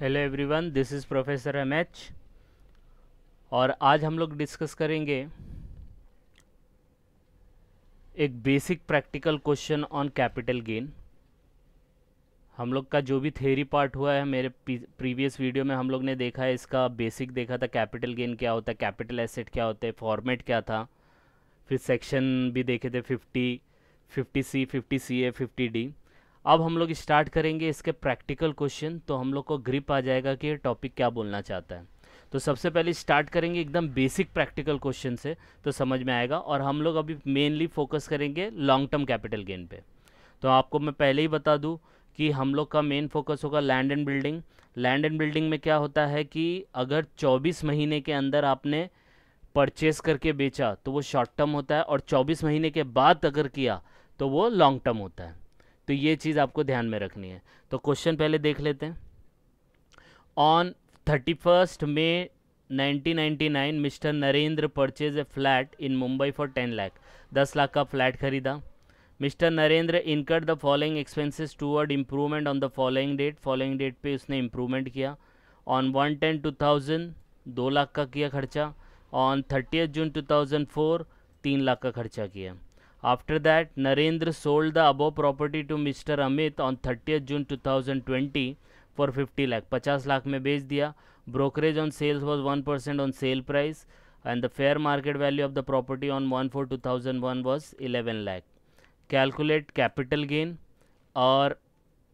Hello everyone, this is professor MH और आज हम लोग डिस्कस करेंगे एक basic practical question on capital gain. हम लोग का जो भी थ्योरी पार्ट हुआ है मेरे प्रीवियस वीडियो में हम लोग ने देखा है, इसका बेसिक देखा था, कैपिटल गेन क्या होता है, कैपिटल एसेट क्या होता है, फॉर्मेट क्या था, फिर सेक्शन भी देखे थे 50C 50CA 50D। अब हम लोग स्टार्ट करेंगे इसके प्रैक्टिकल क्वेश्चन, तो हम लोग को ग्रिप आ जाएगा कि ये टॉपिक क्या बोलना चाहता है। तो सबसे पहले स्टार्ट करेंगे एकदम बेसिक प्रैक्टिकल क्वेश्चन से, तो समझ में आएगा। और हम लोग अभी मेनली फोकस करेंगे लॉन्ग टर्म कैपिटल गेन पे। तो आपको मैं पहले ही बता दूं कि हम लोग का मेन फोकस होगा land and building. Land and building में क्या होता है कि अगर 24 महीने के अंदर आपने परचेस करके बेचा तो वो शॉर्ट टर्म होता है, और 24 महीने के बाद अगर किया तो वो लॉन्ग टर्म होता है। तो ये चीज़ आपको ध्यान में रखनी है। तो क्वेश्चन पहले देख लेते हैं। On 31st May 1999 mister Narendra purchase a flat in Mumbai for 10 lakh. 10 lakh का फ्लैट खरीदा। Mister Narendra incurred the following expenses toward improvement on the following date. Following date पे उसने इम्प्रूवमेंट किया। ऑन 1/10/2000 2 लाख का किया खर्चा। ऑन 30th June 2004 3 लाख का खर्चा किया। After that Narendra sold the above property to mister Amit on 30th June 2020 for 50 lakh. 50 lakh में बेच दिया। Brokerage on sales was 1% on sale price and the fair market value of the property on 1/4/2001 was 11 lakh. Calculate capital gain, और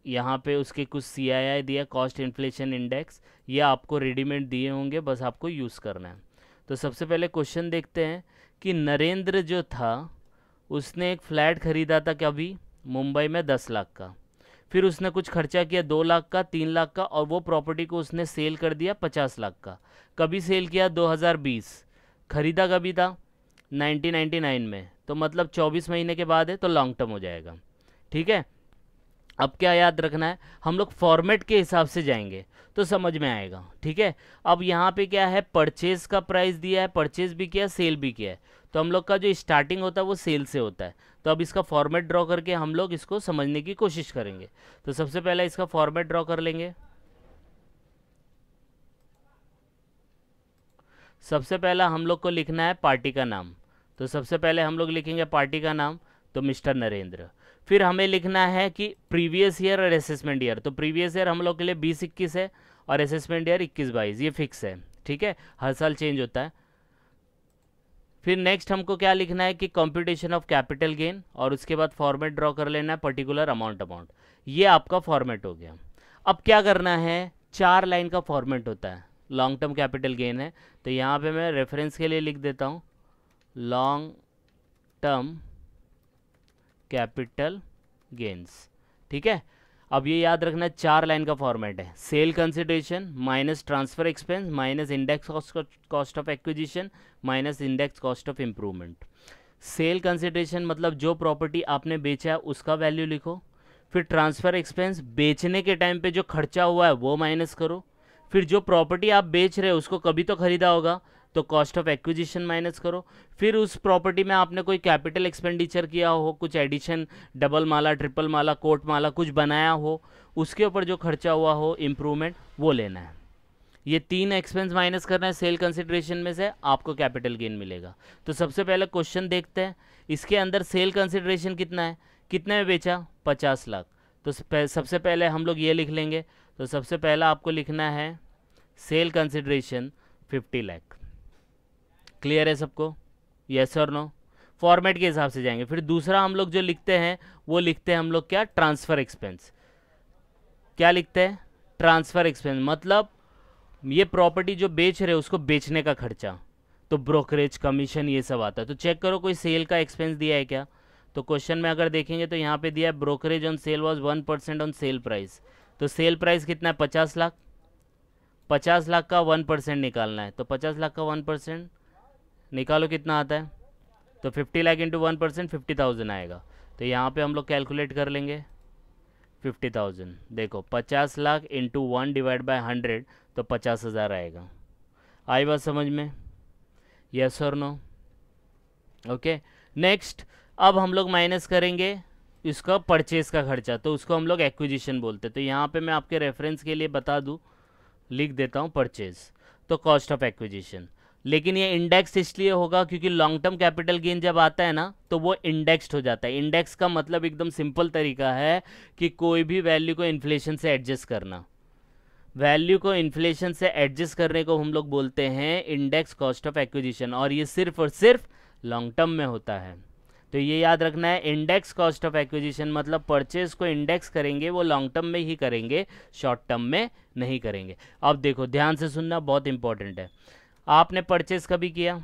यहाँ पे उसके कुछ CII दिया, cost inflation index. ये आपको रेडीमेड दिए होंगे, बस आपको यूज़ करना है। तो सबसे पहले क्वेश्चन देखते हैं कि नरेंद्र जो था उसने एक फ्लैट खरीदा था कभी मुंबई में 10 लाख का। फिर उसने कुछ खर्चा किया 2 लाख का, 3 लाख का, और वो प्रॉपर्टी को उसने सेल कर दिया 50 लाख का। कभी सेल किया 2020। खरीदा कभी था 1999 में, तो मतलब 24 महीने के बाद है, तो लॉन्ग टर्म हो जाएगा। ठीक है। अब क्या याद रखना है, हम लोग फॉर्मेट के हिसाब से जाएंगे तो समझ में आएगा। ठीक है। अब यहाँ पे क्या है, परचेज का प्राइस दिया है, परचेज भी किया, सेल भी किया है। तो हम लोग का जो स्टार्टिंग होता है वो सेल से होता है। तो अब इसका फॉर्मेट ड्रॉ करके हम लोग इसको समझने की कोशिश करेंगे। तो सबसे पहले इसका फॉर्मेट ड्रॉ कर लेंगे। सबसे पहला हम लोग को लिखना है पार्टी का नाम। तो सबसे पहले हम लोग लिखेंगे पार्टी का नाम, तो मिस्टर नरेंद्र। फिर हमें लिखना है कि प्रीवियस ईयर और असेसमेंट ईयर। तो प्रीवियस ईयर हम लोग के लिए 2021 है और असेसमेंट ईयर 21-22, ये फिक्स है। ठीक है, हर साल चेंज होता है। फिर नेक्स्ट हमको क्या लिखना है कि कंप्यूटेशन ऑफ कैपिटल गेन, और उसके बाद फॉर्मेट ड्रॉ कर लेना है पर्टिकुलर अमाउंट। ये आपका फॉर्मेट हो गया। अब क्या करना है, 4 लाइन का फॉर्मेट होता है। लॉन्ग टर्म कैपिटल गेन है, तो यहाँ पे मैं रेफरेंस के लिए लिख देता हूँ लॉन्ग टर्म कैपिटल गेन्स। ठीक है। अब ये याद रखना, 4 लाइन का फॉर्मेट है। Sale consideration minus transfer expense minus index cost of acquisition minus index cost of improvement. Sale consideration मतलब जो प्रॉपर्टी आपने बेचा है उसका वैल्यू लिखो। फिर ट्रांसफ़र एक्सपेंस, बेचने के टाइम पे जो खर्चा हुआ है वो माइनस करो। फिर जो प्रॉपर्टी आप बेच रहे हो उसको कभी तो खरीदा होगा, तो कॉस्ट ऑफ एक्विजिशन माइनस करो। फिर उस प्रॉपर्टी में आपने कोई कैपिटल एक्सपेंडिचर किया हो, कुछ एडिशन, डबल माला, ट्रिपल माला, कोर्ट माला कुछ बनाया हो, उसके ऊपर जो खर्चा हुआ हो इम्प्रूवमेंट, वो लेना है। ये 3 एक्सपेंस माइनस करना है सेल कंसिडरेशन में से, आपको कैपिटल गेन मिलेगा। तो सबसे पहले क्वेश्चन देखते हैं। इसके अंदर सेल कंसिडरेशन कितना है, कितने में बेचा, 50 लाख। तो सबसे पहले हम लोग ये लिख लेंगे। तो सबसे पहला आपको लिखना है सेल कंसिडरेशन 50 लाख। क्लियर है सबको, यस और नो? फॉर्मेट के हिसाब से जाएंगे। फिर दूसरा हम लोग जो लिखते हैं वो लिखते हैं हम लोग क्या, ट्रांसफ़र एक्सपेंस। क्या लिखते हैं, ट्रांसफ़र एक्सपेंस मतलब ये प्रॉपर्टी जो बेच रहे हो उसको बेचने का खर्चा, तो ब्रोकरेज कमीशन ये सब आता है। तो चेक करो कोई सेल का एक्सपेंस दिया है क्या। तो क्वेश्चन में अगर देखेंगे तो यहाँ पे दिया है brokerage on sale was 1% on sale price. तो सेल प्राइस कितना है, 50 लाख। 50 लाख का 1% निकालना है, तो 50 लाख का 1% निकालो, कितना आता है। तो 50 लाख इंटू 1% 50,000 आएगा। तो यहाँ पे हम लोग कैलकुलेट कर लेंगे 50,000। देखो 50 लाख इंटू 1/100, तो 50,000 आएगा। आई बात समझ में, यस और नो? ओके। नेक्स्ट, अब हम लोग माइनस करेंगे इसका परचेज का खर्चा, तो उसको हम लोग एक्विजिशन बोलते हैं। तो यहाँ पे मैं आपके रेफरेंस के लिए बता दूँ लिख देता हूँ परचेज, तो कॉस्ट ऑफ एक्विजिशन। लेकिन ये इंडेक्स इसलिए होगा क्योंकि लॉन्ग टर्म कैपिटल गेन जब आता है ना तो वो इंडेक्स्ड हो जाता है। इंडेक्स का मतलब एकदम सिंपल तरीका है कि कोई भी वैल्यू को इन्फ्लेशन से एडजस्ट करना। वैल्यू को इन्फ्लेशन से एडजस्ट करने को हम लोग बोलते हैं इंडेक्स कॉस्ट ऑफ एक्विजिशन, और ये सिर्फ और सिर्फ लॉन्ग टर्म में होता है। तो ये याद रखना है, इंडेक्स कॉस्ट ऑफ एक्विजिशन मतलब परचेज को इंडेक्स करेंगे वो लॉन्ग टर्म में ही करेंगे, शॉर्ट टर्म में नहीं करेंगे। अब देखो ध्यान से सुनना, बहुत इंपॉर्टेंट है। आपने परचेज कभी किया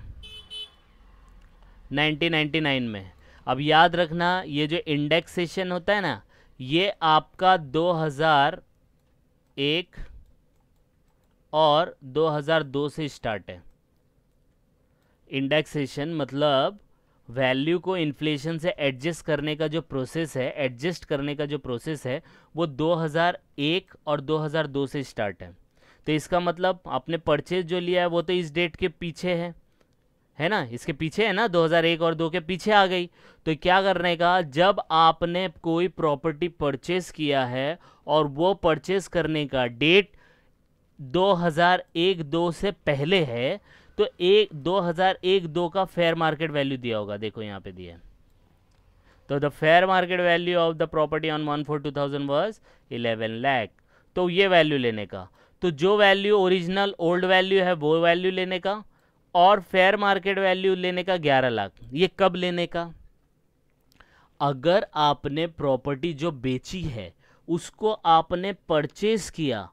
1999 में। अब याद रखना ये जो इंडेक्सेशन होता है ना ये आपका 2001 और 2002 से स्टार्ट है। इंडेक्सेशन मतलब वैल्यू को इन्फ्लेशन से एडजस्ट करने का जो प्रोसेस है, एडजस्ट करने का जो प्रोसेस है वो 2001 और 2002 से स्टार्ट है। तो इसका मतलब आपने परचेज जो लिया है वो तो इस डेट के पीछे है ना, इसके पीछे है ना, 2001 और 2 के पीछे आ गई। तो क्या करने का, जब आपने कोई प्रॉपर्टी परचेज किया है और वो परचेज करने का डेट 2001-2 से पहले है तो 2001-2 का फेयर मार्केट वैल्यू दिया होगा, देखो यहाँ पे दिया है। तो the fair market value of the property on 1/4/2000 was 11 lakh. तो ये वैल्यू लेने का, तो जो वैल्यू ओरिजिनल ओल्ड वैल्यू है वो वैल्यू लेने का, और फेयर मार्केट वैल्यू लेने का 11 लाख। ये कब लेने का, अगर आपने प्रॉपर्टी जो बेची है उसको आपने परचेज किया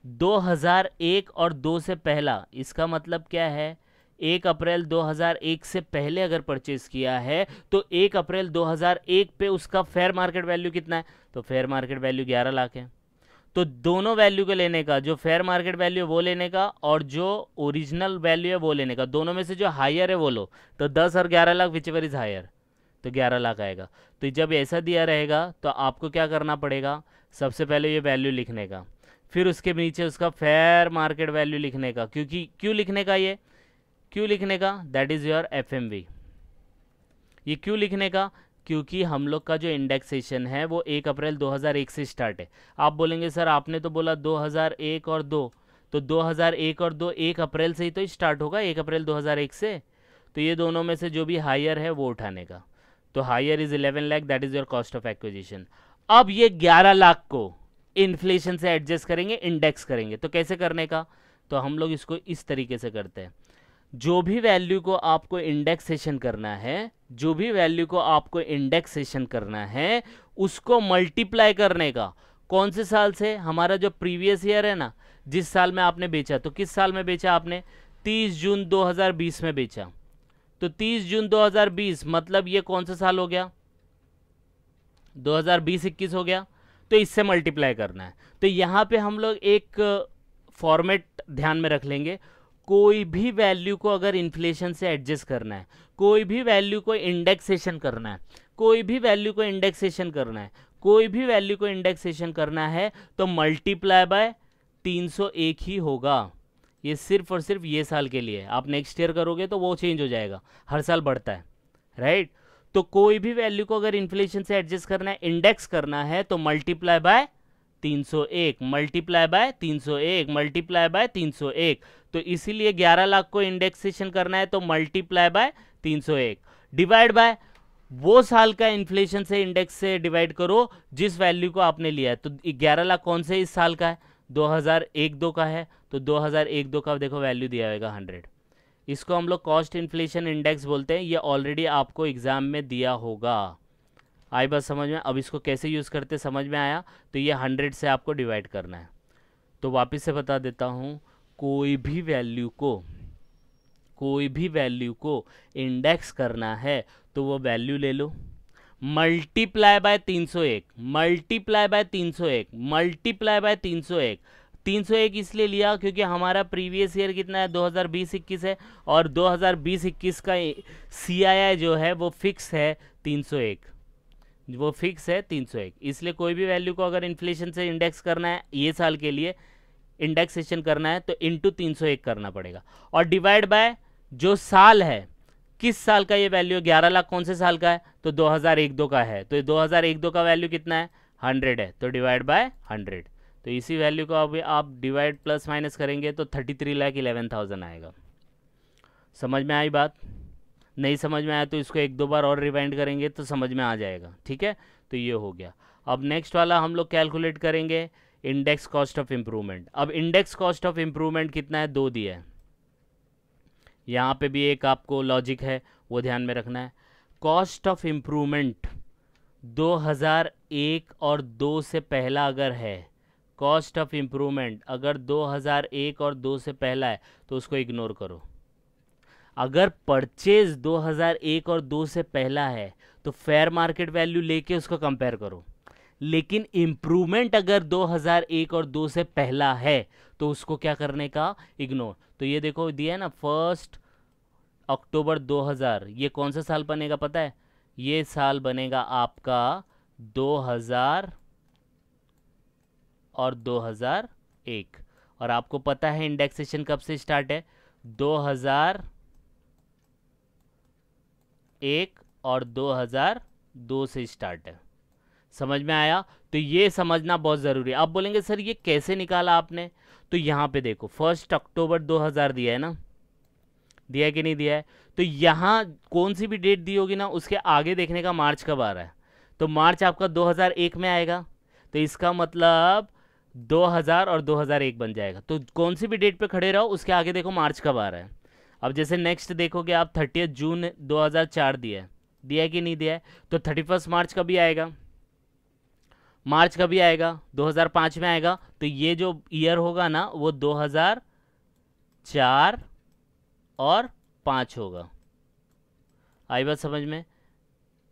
2001 और 2 से पहला। इसका मतलब क्या है, 1 अप्रैल 2001 से पहले अगर परचेज किया है तो 1 अप्रैल 2001 पे उसका फेयर मार्केट वैल्यू कितना है, तो फेयर मार्केट वैल्यू 11 लाख है। तो दोनों वैल्यू को लेने का, जो फेयर मार्केट वैल्यू वो लेने का और जो ओरिजिनल वैल्यू है वो लेने का, दोनों में से जो हायर है वो लो। तो 10 और 11 lakh whichever is higher, तो 11 लाख आएगा। तो जब ऐसा दिया रहेगा तो आपको क्या करना पड़ेगा, सबसे पहले ये वैल्यू लिखने का, फिर उसके नीचे उसका फेयर मार्केट वैल्यू लिखने का। क्योंकि क्यों लिखने का, ये क्यों लिखने का, दैट इज़ योर एफएमवी। ये क्यों लिखने का, क्योंकि हम लोग का जो इंडेक्सेशन है वो 1 अप्रैल 2001 से स्टार्ट है। आप बोलेंगे सर आपने तो बोला 2001 और 2, तो 2001 और 2 1 अप्रैल से ही तो स्टार्ट होगा, 1 अप्रैल 2001 से। तो ये दोनों में से जो भी हायर है वो उठाने का। तो higher is 11 lakh, that is your cost of acquisition. अब ये 11 लाख को इन्फ्लेशन से एडजस्ट करेंगे, इंडेक्स करेंगे। तो कैसे करने का, तो हम लोग इसको इस तरीके से करते हैं, जो भी वैल्यू को आपको इंडेक्सेशन करना है, जो भी वैल्यू को आपको इंडेक्सेशन करना है उसको मल्टीप्लाई करने का। कौन से साल से, हमारा जो प्रीवियस ईयर है ना, जिस साल में आपने बेचा, तो किस साल में बेचा आपने, 30 जून 2020 में बेचा। तो 30 जून 2020 मतलब ये कौन सा साल हो गया, 2020-21 हो गया। तो इससे मल्टीप्लाई करना है। तो यहाँ पे हम लोग एक फॉर्मेट ध्यान में रख लेंगे, कोई भी वैल्यू को अगर इन्फ्लेशन से एडजस्ट करना है, कोई भी वैल्यू को इंडेक्सेशन करना है, कोई भी वैल्यू को इंडेक्सेशन करना है, कोई भी वैल्यू को इंडेक्सेशन करना है तो मल्टीप्लाई बाय 301 ही होगा। ये सिर्फ और सिर्फ ये साल के लिए, आप नेक्स्ट ईयर करोगे तो वो चेंज हो जाएगा, हर साल बढ़ता है, राइट। तो कोई भी वैल्यू को अगर इन्फ्लेशन से एडजस्ट करना है, इंडेक्स करना है, तो multiply by 301, multiply by 301, multiply by 301। तो इसीलिए 11 लाख को इंडेक्सेशन करना है तो मल्टीप्लाई बाय 301, डिवाइड बाय वो साल का इन्फ्लेशन से इंडेक्स से डिवाइड करो जिस वैल्यू को आपने लिया है। तो 11 लाख कौन से इस साल का है, 2001-2 का है। तो 2001-2 का देखो वैल्यू दिया होगा 100। इसको हम लोग कॉस्ट इन्फ्लेशन इंडेक्स बोलते हैं। ये ऑलरेडी आपको एग्जाम में दिया होगा, आई बात समझ में। अब इसको कैसे यूज़ करते समझ में आया। तो ये 100 से आपको डिवाइड करना है। तो वापस से बता देता हूँ, कोई भी वैल्यू को इंडेक्स करना है तो वो वैल्यू ले लो, multiply by 301, multiply by 301, multiply by 301। 301 इसलिए लिया क्योंकि हमारा प्रीवियस ईयर कितना है, 2020-21 है, और 2020-21 का CII जो है वो फिक्स है 301, वो फिक्स है 301। इसलिए कोई भी वैल्यू को अगर इन्फ्लेशन से इंडेक्स करना है, ये साल के लिए इंडेक्सेशन करना है, तो इंटू 301 करना पड़ेगा, और डिवाइड बाय जो साल है, किस साल का ये वैल्यू, 11 लाख कौन से साल का है, तो 2001-2 का है। तो 2001-2 का वैल्यू कितना है, 100 है, तो डिवाइड बाय 100। तो इसी वैल्यू को अब आप डिवाइड प्लस माइनस करेंगे तो 33,11,000 आएगा। समझ में आई बात? नहीं समझ में आया तो इसको एक दो बार और रिवाइंड करेंगे तो समझ में आ जाएगा। ठीक है, तो ये हो गया। अब नेक्स्ट वाला हम लोग कैलकुलेट करेंगे इंडेक्स कॉस्ट ऑफ इम्प्रूवमेंट। अब इंडेक्स कॉस्ट ऑफ इम्प्रूवमेंट कितना है, 2 दिया है। यहाँ पे भी एक आपको लॉजिक है, वो ध्यान में रखना है। कॉस्ट ऑफ इम्प्रूवमेंट 2001 और 2 से पहला अगर है, कॉस्ट ऑफ इम्प्रूवमेंट अगर 2001 और 2 से पहला है तो उसको इग्नोर करो। अगर परचेज 2001 और 2 से पहला है तो फेयर मार्केट वैल्यू लेके उसको कंपेयर करो। लेकिन इम्प्रूवमेंट अगर 2001 और 2 से पहला है तो उसको क्या करने का, इग्नोर। तो ये देखो दिया है ना 1 अक्टूबर 2000, ये कौन सा साल बनेगा पता है? ये साल बनेगा आपका 2000 और 2001। और आपको पता है इंडेक्सेशन कब से स्टार्ट है, 2001 और 2002 से स्टार्ट है। समझ में आया? तो ये समझना बहुत ज़रूरी है। आप बोलेंगे सर ये कैसे निकाला आपने, तो यहाँ पे देखो 1 अक्टूबर 2000 दिया है ना, दिया है कि नहीं दिया है? तो यहाँ कौन सी भी डेट दी होगी ना उसके आगे देखने का मार्च कब आ रहा है, तो मार्च आपका 2001 में आएगा। तो इसका मतलब 2000 और 2001 बन जाएगा। तो कौन सी भी डेट पे खड़े रहो उसके आगे देखो मार्च कब आ रहा है। अब जैसे नेक्स्ट देखोगे आप 30 जून 2004 दिया है कि नहीं दिया है? तो 31 मार्च कभी आएगा, मार्च कभी आएगा, 2005 में आएगा। तो ये जो ईयर होगा ना वो 2004 और 5 होगा। आई बात समझ में?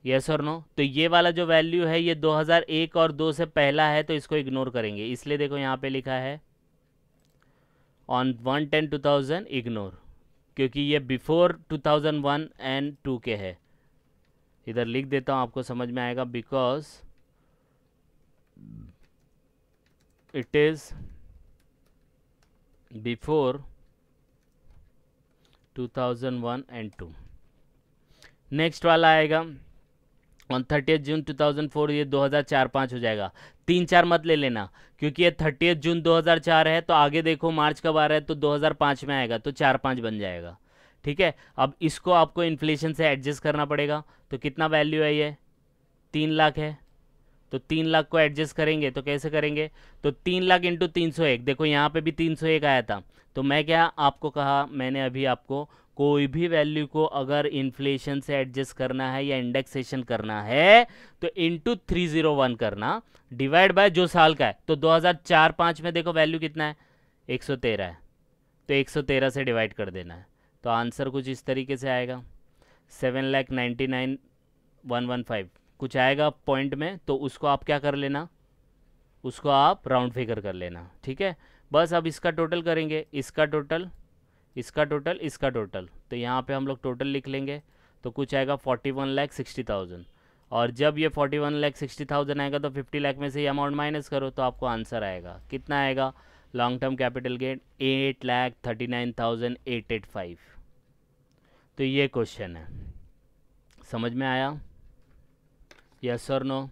यस और नो? तो ये वाला जो वैल्यू है ये 2001 और 2 से पहला है तो इसको इग्नोर करेंगे। इसलिए देखो यहाँ पे लिखा है ऑन 1/10/2000 इग्नोर, क्योंकि ये बिफोर 2001 एंड 2 के है। इधर लिख देता हूँ आपको समझ में आएगा, because it is before 2001 and 2। Next वाला आएगा ऑन 30 जून 2004, ये 2004-5 हो जाएगा। 3-4 मत ले लेना क्योंकि ये 30 जून 2004 है, तो आगे देखो मार्च कब आ रहा है तो 2005 में आएगा, तो 4-5 बन जाएगा। ठीक है, अब इसको आपको इन्फ्लेशन से एडजस्ट करना पड़ेगा। तो कितना वैल्यू है ये, 3 लाख है। तो 3 लाख को एडजस्ट करेंगे तो कैसे करेंगे, तो 3 लाख इंटू 301। देखो यहाँ पे भी 301 आया था। तो मैं क्या आपको कहा, मैंने अभी आपको कोई भी वैल्यू को अगर इन्फ्लेशन से एडजस्ट करना है या इंडेक्सेशन करना है तो इंटू 301 करना, डिवाइड बाय जो साल का है। तो 2004-5 में देखो वैल्यू कितना है, 113 है, तो 113 से डिवाइड कर देना है। तो आंसर कुछ इस तरीके से आएगा 7,99,115 कुछ आएगा पॉइंट में। तो उसको आप क्या कर लेना, उसको आप राउंड फिगर कर लेना। ठीक है, बस अब इसका टोटल करेंगे, इसका टोटल, इसका टोटल, इसका टोटल। तो यहाँ पे हम लोग टोटल लिख लेंगे तो कुछ आएगा 41,60,000। और जब ये 41,60,000 आएगा तो 50 लाख में से ये अमाउंट माइनस करो तो आपको आंसर आएगा कितना आएगा, लॉन्ग टर्म कैपिटल गेन 8,39,885। तो ये क्वेश्चन है, समझ में आया? यस और नो?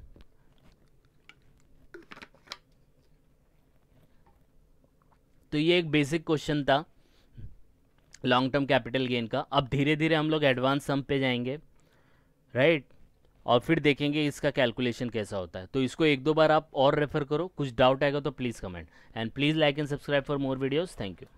तो ये एक बेसिक क्वेश्चन था लॉन्ग टर्म कैपिटल गेन का। अब धीरे धीरे हम लोग एडवांस सम पे जाएंगे, राइट? और फिर देखेंगे इसका कैलकुलेशन कैसा होता है। तो इसको एक दो बार आप और रेफर करो, कुछ डाउट आएगा तो please comment, and please like and subscribe for more videos. Thank you.